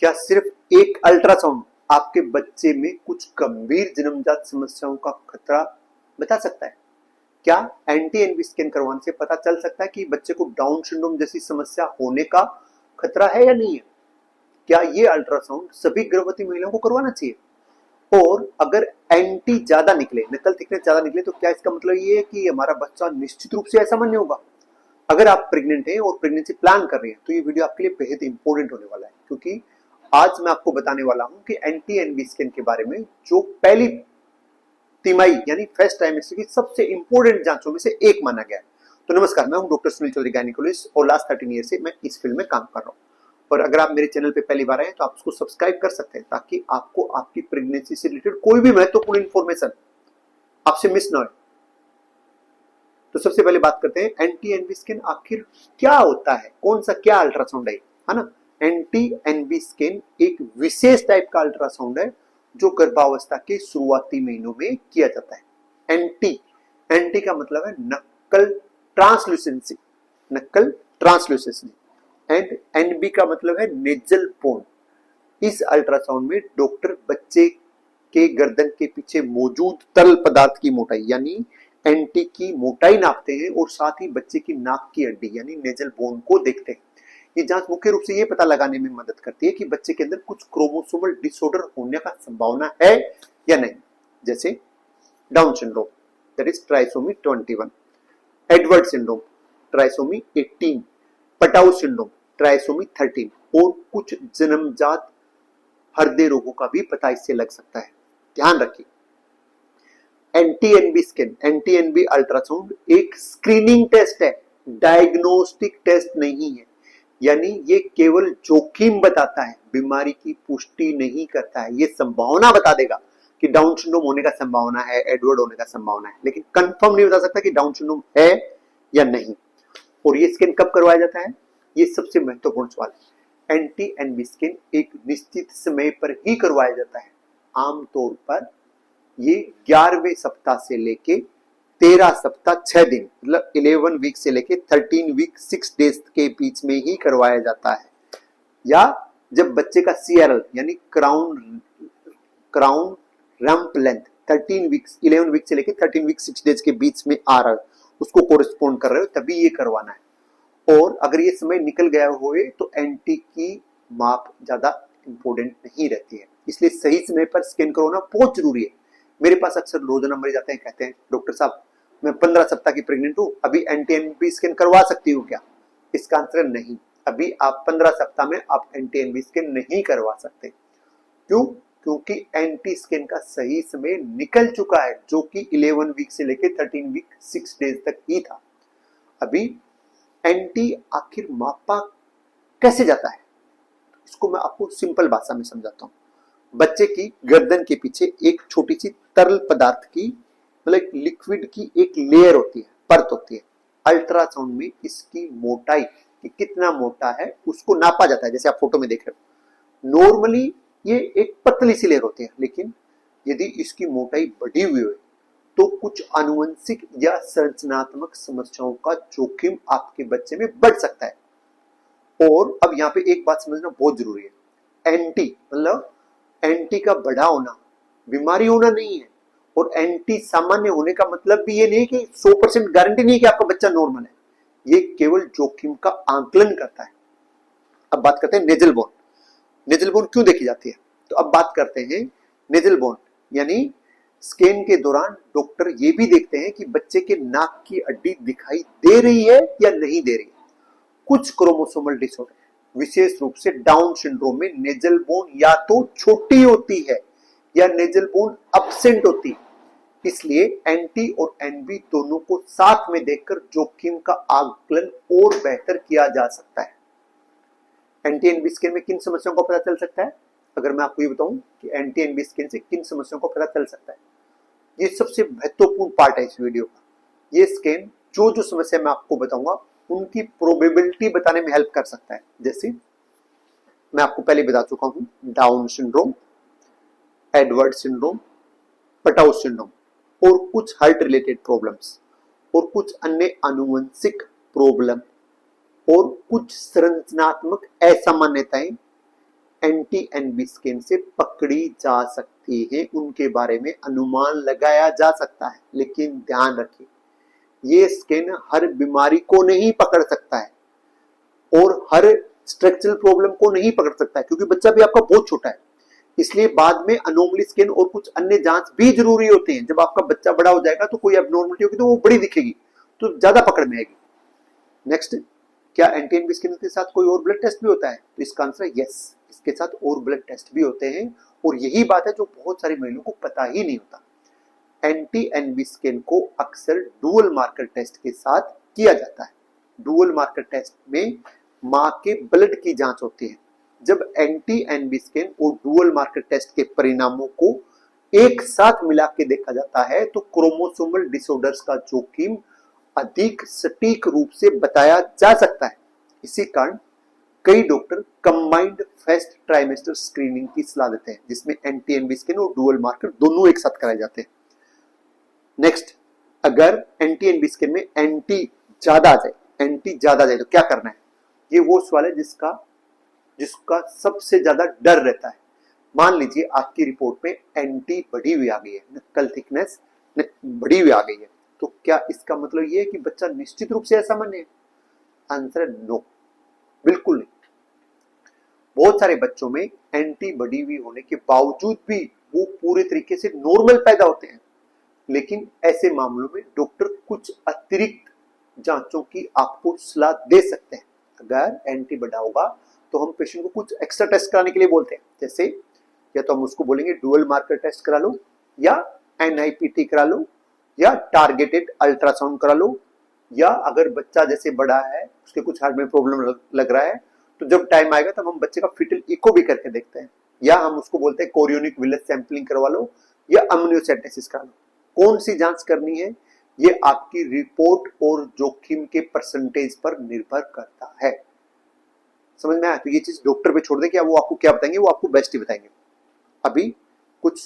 क्या सिर्फ एक अल्ट्रासाउंड आपके बच्चे में कुछ गंभीर जन्मजात समस्याओं का खतरा बता सकता है? क्या एंटी एनवी स्कैन करवाने से पता चल सकता है कि बच्चे को डाउन सिंड्रोम जैसी समस्या होने का खतरा है या नहीं है? क्या ये अल्ट्रासाउंड सभी गर्भवती महिलाओं को करवाना चाहिए? और अगर एंटी ज्यादा निकले, नकल थिकनेस ज्यादा निकले, तो क्या इसका मतलब ये है कि हमारा बच्चा निश्चित रूप से असामान्य होगा? अगर आप प्रेग्नेंट हैं और प्रेगनेंसी प्लान कर रहे हैं तो ये वीडियो आपके लिए बेहद इंपॉर्टेंट होने वाला है, क्योंकि आज मैं आपको बताने वाला हूं कि एंटी एनवी स्कैन के बारे में, जो पहली तिमाही यानी फर्स्ट ट्राइमेस्टर की सबसे इंपॉर्टेंट जांचों में से एक माना गया है। तो नमस्कार, मैं हूं डॉक्टर सुनील चौधरी, गायनेकोलॉजिस्ट, और लास्ट 13 ईयर से मैं इस फील्ड में काम कर रहा हूं। और अगर आप मेरे चैनल पे पहली बार आए तो आप उसको सब्सक्राइब कर सकते हैं, ताकि आपको आपकी प्रेगनेंसी से रिलेटेड कोई भी महत्वपूर्ण इंफॉर्मेशन आपसे मिस ना हो। तो सबसे पहले बात करते हैं एंटी एनवी स्कैन आखिर क्या होता है, कौन सा क्या अल्ट्रासाउंड है ना? एंटी एनवी स्कैन एक विशेष टाइप का अल्ट्रासाउंड है जो गर्भावस्था के शुरुआती महीनों में किया जाता है। एंटी का मतलब है नक्कल ट्रांसल्यूसेंसी, नक्कल ट्रांसल्यूसेंसी, एंड एनबी का मतलब है नेजल बोन। इस अल्ट्रासाउंड में डॉक्टर बच्चे के गर्दन के पीछे मौजूद तरल पदार्थ की मोटाई यानी एंटी की मोटाई नापते हैं, और साथ ही बच्चे की नाक की हड्डी यानी नेजल बोन को देखते हैं। ये जांच मुख्य रूप से ये पता लगाने में मदद करती है कि बच्चे के अंदर कुछ क्रोमोसोमल डिसऑर्डर होने का संभावना है या नहीं, जैसे down syndrome that is trisomy 21, Edward syndrome trisomy 18, Patau syndrome trisomy 13, और कुछ जन्मजात हृदय रोगों का भी पता इससे लग सकता है। ध्यान रखिए, N T NB scan, N T NB ultrasound एक स्क्रीनिंग टेस्ट है, डायग्नोस्टिक टेस्ट नहीं है। यानी ये केवल जोखिम बताता है, बीमारी की पुष्टि नहीं करता है। ये संभावना बता देगा कि डाउन सिंड्रोम होने का संभावना है, एडवर्ड होने का संभावना है, लेकिन कंफर्म नहीं बता सकता कि डाउन सिंड्रोम है या नहीं। और ये स्कैन कब करवाया जाता है, ये सबसे महत्वपूर्ण सवाल है। एंटी एनवी स्कैन एक निश्चित समय पर ही करवाया जाता है। आमतौर पर ये 11वें सप्ताह से लेके 13 सप्ताह 6 दिन, मतलब 11 वीक से लेके 13 वीक 6 डेज के बीच में ही करवाया जाता है। या जब बच्चे का CRL यानी crown rump length 13 weeks, 11 week से लेके 13 वीक 6 डेज के बीच में आ रहा है, उसको कोरिस्पोंड कर रहे हो, तभी ये करवाना है। और अगर ये समय निकल गया हो तो एंटी की माप ज्यादा इंपॉर्टेंट नहीं रहती है, इसलिए सही समय पर स्कैन करवाना बहुत जरूरी है। मेरे पास अक्सर रोजाना मरीज आते हैं, कहते हैं डॉक्टर साहब मैं 15 सप्ताह की प्रेग्नेंट हूं, अभी एंटी एनवी स्कैन करवा सकती हूँ क्या? इसका आंसर नहीं, अभी आप 15 सप्ताह में आप एंटी एनवी स्कैन नहीं करवा सकते। क्यों? क्योंकि एंटी स्कैन का सही समय निकल चुका है, जो कि 11 वीक से लेकर 13 वीक 6 डेज तक ही था। अभी एंटी आखिर मापा कैसे जाता है, इसको मैं आपको सिंपल भाषा में समझाता हूँ। बच्चे की गर्दन के पीछे एक छोटी सी तरल पदार्थ की, मतलब लिक्विड की एक लेयर होती है, परत होती है। अल्ट्रासाउंड में इसकी मोटाई कि कितना मोटा है उसको नापा जाता है, जैसे आप फोटो में देख रहे हो। नॉर्मली ये एक पतली सी लेयर होती है, लेकिन यदि इसकी मोटाई बढ़ी हुई है तो कुछ आनुवंशिक या संरचनात्मक समस्याओं का जोखिम आपके बच्चे में बढ़ सकता है। और अब यहाँ पे एक बात समझना बहुत जरूरी है, एंटी मतलब एंटी का बड़ा होना बीमारी होना नहीं है, और एंटी सामान्य होने का मतलब भी ये नहीं कि 100% गारंटी नहीं है कि आपका बच्चा नॉर्मल है। ये केवल जोखिम का आंकलन करता है। अब बात करते हैं नेजल बोन। नेजल बोन क्यों देखी जाती है, तो अब बात करते हैं नेजल बोन, यानी स्कैन के दौरान डॉक्टर ये भी देखते हैं कि बच्चे के नाक की हड्डी दिखाई दे रही है या नहीं दे रही है। कुछ क्रोमोसोमल डिसऑर्डर, विशेष रूप से डाउन सिंड्रोम में नेजल बोन या तो छोटी होती है या नेजल बोन अब्सेंट होती है। इसलिए एंटी और एनवी दोनों को साथ में देखकर जोखिम का आकलन और बेहतर किया जा सकता है। एंटी एनवी स्कैन में किन समस्याओं का पता चल सकता है? अगर मैं आपको ये बताऊं कि एंटी एनवी स्कैन से किन समस्याओं का पता चल सकता है, ये सबसे महत्वपूर्ण पार्ट है इस वीडियो का। ये स्कैन जो समस्या मैं आपको बताऊंगा उनकी प्रोबेबिलिटी बताने में हेल्प कर सकता है। जैसे मैं आपको पहले बता चुका हूं, down syndrome, Edward syndrome, Patau syndrome, और कुछ हार्ट रिलेटेड प्रॉब्लम्स, और कुछ अन्य आनुवंशिक प्रॉब्लम, और कुछ संरचनात्मक असामान्यताएं एंटी एनबी स्कैन से पकड़ी जा सकती है, उनके बारे में अनुमान लगाया जा सकता है। लेकिन ध्यान रखिए, ये स्कैन हर बीमारी को नहीं पकड़ सकता है और हर स्ट्रक्चरल प्रॉब्लम को नहीं पकड़ सकता है, क्योंकि बच्चा भी आपका बहुत छोटा है। इसलिए बाद में अनोमली स्कैन और कुछ अन्य जांच भी जरूरी होते हैं। जब आपका बच्चा बड़ा हो जाएगा तो कोई एबनॉर्मलिटी होगी तो वो बड़ी दिखेगी, तो ज्यादा पकड़ में आएगी। नेक्स्ट, क्या एंटी एनबी स्कैन के साथ कोई और ब्लड टेस्ट भी होता है? तो इसका आंसर है यस, इसके साथ और ब्लड टेस्ट भी होते हैं। और यही बात है जो बहुत सारी महिलाओं को पता ही नहीं होता। एंटी एनबी स्कैन को अक्सर डुअल मार्कर टेस्ट के साथ किया जाता है। डुअल मार्कर टेस्ट में मां के ब्लड की जांच होती है। जब एंटी एनबी स्कैन और डुअल मार्कर टेस्ट के परिणामों को एक साथ मिला के देखा जाता है तो क्रोमोसोमल डिसऑर्डर्स का जोखिम अधिक सटीक रूप से बताया जा सकता है। इसी कारण कई doctor combined first trimester screening की सलाह देते हैं, जिसमें एंटी एनबी स्कैन और डुअल मार्कर दोनों एक साथ कराए जाते हैं। नेक्स्ट, अगर एंटी एनबी स्कैन में एंटी ज्यादा आ जाए तो क्या करना है? ये वो सवाल है जिसका सबसे ज्यादा डर रहता है। मान लीजिए आपकी रिपोर्ट में एंटी बढ़ी हुई आ गई है, नक्कल थिकनेस बढ़ी हुई आ गई है, तो क्या इसका मतलब ये है कि बच्चा निश्चित रूप से असामान्य है? आंसर है नो, बिल्कुल नहीं। बहुत सारे बच्चों में एंटी बढ़ी हुई होने के बावजूद भी वो पूरे तरीके से नॉर्मल पैदा होते हैं। लेकिन ऐसे मामलों में डॉक्टर कुछ अतिरिक्त जांचों की आपको सलाह दे सकते हैं। अगर एंटी बढ़ा होगा तो हम पेशेंट को कुछ एक्स्ट्रा टेस्ट कराने के लिए बोलते हैं, जैसे या तो हम उसको बोलेंगे डुअल मार्कर टेस्ट करा लो, या एनआईपीटी करा लो, या टारगेटेड अल्ट्रासाउंड करा लो, या अगर बच्चा जैसे बड़ा है उसके कुछ हार्ट में प्रॉब्लम लग रहा है तो जब टाइम आएगा तब हम बच्चे का फिटल इको भी करके देखते हैं, या हम उसको बोलते हैं कोरियोनिक विलस सैंपलिंग करवा लो या अम्नियोसेंटेसिस करा लो। कौन सी जांच करनी है ये आपकी रिपोर्ट और जोखिम के परसेंटेज पर निर्भर करता है। समझ में आया? तो ये चीज डॉक्टर पे छोड़ दें, क्या वो आपको क्या बताएंगे, वो आपको बेस्ट ही बताएंगे। अभी कुछ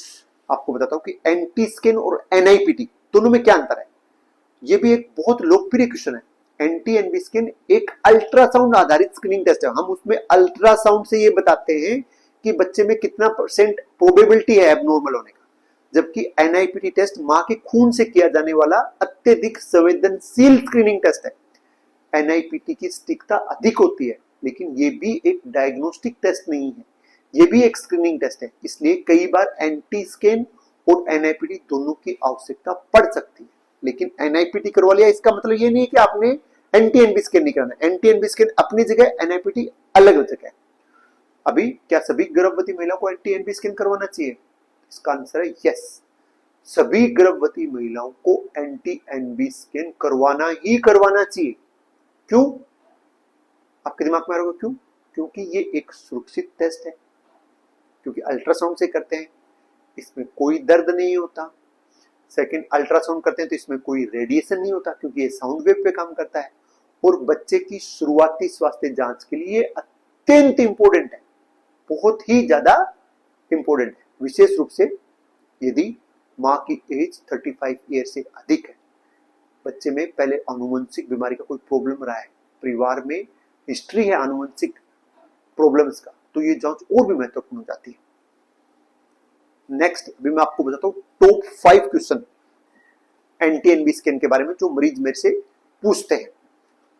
आपको बताता हूं कि एंटी स्कैन और एनआईपीटी दोनों में क्या अंतर है। ये भी एक बहुत लोकप्रिय क्वेश्चन है। एंटी एनबी स्कैन एक अल्ट्रासाउंड आधारित स्क्रीनिंग टेस्ट है। हम उसमें अल्ट्रासाउंड से ये बताते हैं कि बच्चे में कितना परसेंट प्रोबेबिलिटी है एबनॉर्मल होने का, जबकि एनआईपीटी टेस्ट मां के खून से किया जाने वाला अत्यधिक संवेदनशील स्क्रीनिंग टेस्ट है। एनआईपीटी की सटीकता अधिक होती है, लेकिन ये भी एक डायग्नोस्टिक टेस्ट नहीं है, ये भी एक स्क्रीनिंग टेस्ट है। इसलिए कई बार एंटी स्कैन और एनआईपीटी दोनों की आवश्यकता पड़ सकती है। लेकिन एनआईपीटी करवा लिया इसका मतलब ये नहीं है कि आपने एंटी एनबी स्कैन नहीं कराना। एंटी एनबी स्कैन अपनी जगह, एनआईपीटी अलग जगह है। अभी क्या सभी गर्भवती महिलाओं को एंटी एनबी स्कैन करवाना चाहिए? इसका आंसर है यस, सभी गर्भवती महिलाओं को एंटी एनबी स्कैन करवाना ही करवाना चाहिए। क्यों? आपके दिमाग में आ रहा होगा क्यों? क्योंकि ये एक सुरक्षित टेस्ट है, क्योंकि अल्ट्रासाउंड से करते हैं, इसमें कोई दर्द नहीं होता। सेकंड, अल्ट्रासाउंड करते हैं तो इसमें कोई रेडिएशन नहीं होता, क्योंकि ये साउंड वेव पे काम करता है। और बच्चे की शुरुआती स्वास्थ्य जांच के लिए अत्यंत इंपॉर्टेंट है, बहुत ही ज्यादा इंपॉर्टेंट है, विशेष रूप से यदि मां की एज 35 ईयर से अधिक है, बच्चे में पहले आनुवंशिक बीमारी का कोई प्रॉब्लम रहा है, परिवार में हिस्ट्री है आनुवंशिक प्रॉब्लम्स का, तो ये जांच और भी महत्वपूर्ण हो जाती है। नेक्स्ट अभी मैं आपको बताता हूं top 5 question N T NB scan के बारे में जो मरीज मेरे से पूछते हैं।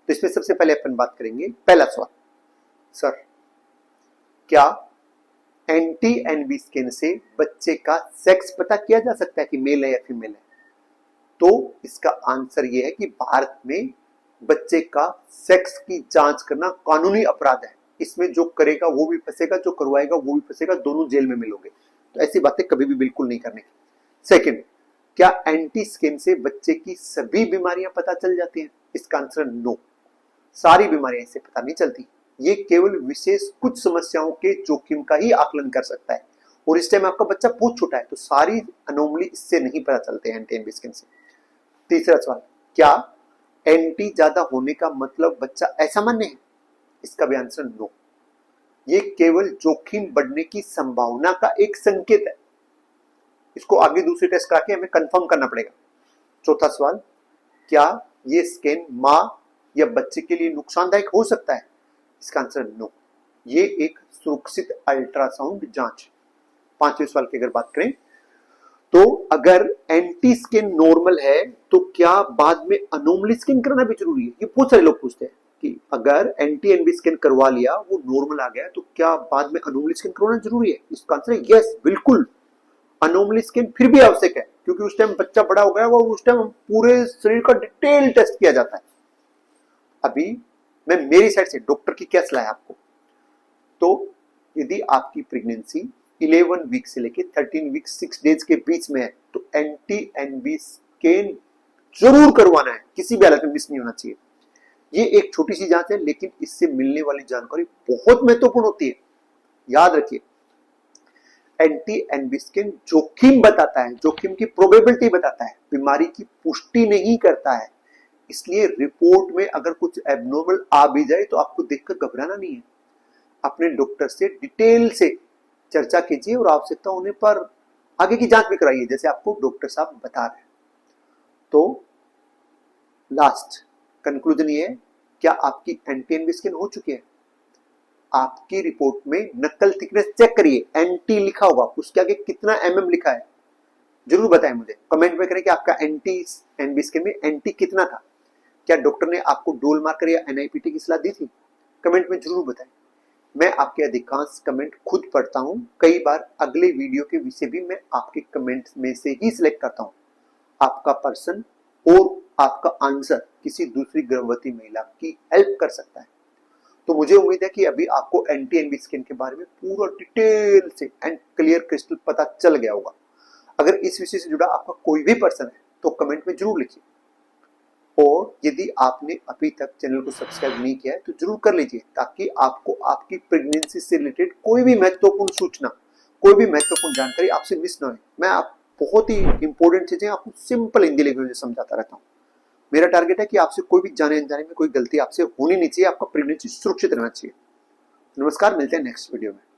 तो इसमें सबसे पहले अपन बात करेंगे, पहला सवाल, सर क्या एंटी एनबी स्कैन से बच्चे का सेक्स पता किया जा सकता है कि मेल है या फीमेल है? तो इसका आंसर यह है कि भारत में बच्चे का सेक्स की जांच करना कानूनी अपराध है। इसमें जो करेगा वो भी फंसेगा, जो करवाएगा वो भी फंसेगा, दोनों जेल में मिलोगे। तो ऐसी बातें कभी भी बिल्कुल नहीं करनी। सेकंड, क्या एंटी स्कैन से बच्चे की सभी बीमारियां पता चल जाती हैं? इसका आंसर नो, सारी बीमारियां इससे पता नहीं चलती। ये केवल विशेष कुछ समस्याओं के जोखिम का ही आकलन कर सकता है, और इस टाइम आपका बच्चा बहुत छोटा है तो सारी अनोमली इससे नहीं पता चलते हैं एंटी एनबी स्कैन से। तीसरा सवाल, क्या एंटी ज्यादा होने का मतलब बच्चा असामान्य है? इसका भी आंसर नो, ये केवल जोखिम बढ़ने की संभावना का एक संकेत है। इसको आगे दूसरे टेस्ट करा के हमें कंफर्म करना पड़ेगा। चौथा सवाल, क्या ये स्कैन मां या बच्चे के लिए नुकसानदायक हो सकता है? इसका आंसर नो, ये एक सुरक्षित अल्ट्रासाउंड जांच। 5वें सवाल की अगर बात करें तो अगर एंटी स्कैन नॉर्मल है तो क्या बाद में अनोमली स्कैन कराना भी जरूरी है? ये बहुत सारे लोग पूछते हैं कि अगर एंटी एनबी स्कैन करवा लिया, वो नॉर्मल आ गया, तो क्या बाद में अनोमली स्कैन करवाना जरूरी है? इसका आंसर है यस, बिल्कुल। अनोमली स्कैन फिर भी आवश्यक है, क्योंकि उस टाइम बच्चा बड़ा हो गया, वो उस टाइम पूरे शरीर का डिटेल टेस्ट किया जाता है। अभी मैं मेरी साइड से डॉक्टर की क्या सलाह है आपको, तो यदि आपकी प्रेगनेंसी 11 वीक से लेके 13 वीक 6 डेज के बीच में है तो एंटी एनबी स्कैन जरूर करवाना है, किसी भी हालत में मिस नहीं होना चाहिए। ये एक छोटी सी जांच है, लेकिन इससे मिलने वाली जानकारी बहुत महत्वपूर्ण होती है। याद रखिए, एंटी एनबी स्कैन जोखिम बताता है, जोखिम की प्रोबेबिलिटी बताता है, बीमारी की पुष्टि नहीं करता है। इसलिए रिपोर्ट में अगर कुछ एबनॉर्मल आ भी जाए तो आपको देखकर घबराना नहीं है। अपने डॉक्टर से डिटेल से चर्चा कीजिए और आवश्यकता होने पर आगे की जांच भी कराइए, जैसे आपको डॉक्टर साहब बता रहे हैं। तो लास्ट कंक्लूजन ये है, क्या आपकी एंटी एनबी स्कैन हो चुकी है? आपकी रिपोर्ट में नकल थिकनेस चेक करिए, एंटी लिखा होगा, उसके आगे कितना mm लिखा है जरूर बताएं मुझे, कमेंट में करें कि आपका एंटी एनबी स्कैन में एंटी कितना था। क्या डॉक्टर ने आपको डोल मार्कर या एनआईपीटी की सलाह दी थी? कमेंट में जरूर बताएं। मैं आपके अधिकांश कमेंट खुद पढ़ता हूं, कई बार अगले वीडियो के विषय भी मैं आपके कमेंट्स में से ही सिलेक्ट करता हूं। आपका पर्सन और आपका आंसर किसी दूसरी गर्भवती महिला की हेल्प कर सकता है। तो मुझे उम्मीद है कि अभी आपको एंटी एनबी स्कैन के बारे में पूरा डिटेल से एंड क्लियर क्रिस्टल पता चल गया होगा। अगर इस विषय से जुड़ा आपका कोई भी पर्सन है तो कमेंट में जरूर लिखिए, और यदि आपने अभी तक चैनल को सब्सक्राइब नहीं किया है तो जरूर कर लीजिए, ताकि आपको आपकी प्रेगनेंसी से रिलेटेड कोई भी महत्वपूर्ण सूचना, कोई भी महत्वपूर्ण जानकारी आपसे मिस ना हो। मैं आप बहुत ही इंपॉर्टेंट चीजें आपको सिंपल हिंदी लैंग्वेज में समझाता रहता हूँ। मेरा टारगेट है कि आपसे कोई भी जाने अनजाने में कोई गलती आपसे होनी नहीं चाहिए, आपका प्रेगनेंसी सुरक्षित रहना चाहिए। नमस्कार, मिलते हैं नेक्स्ट वीडियो में।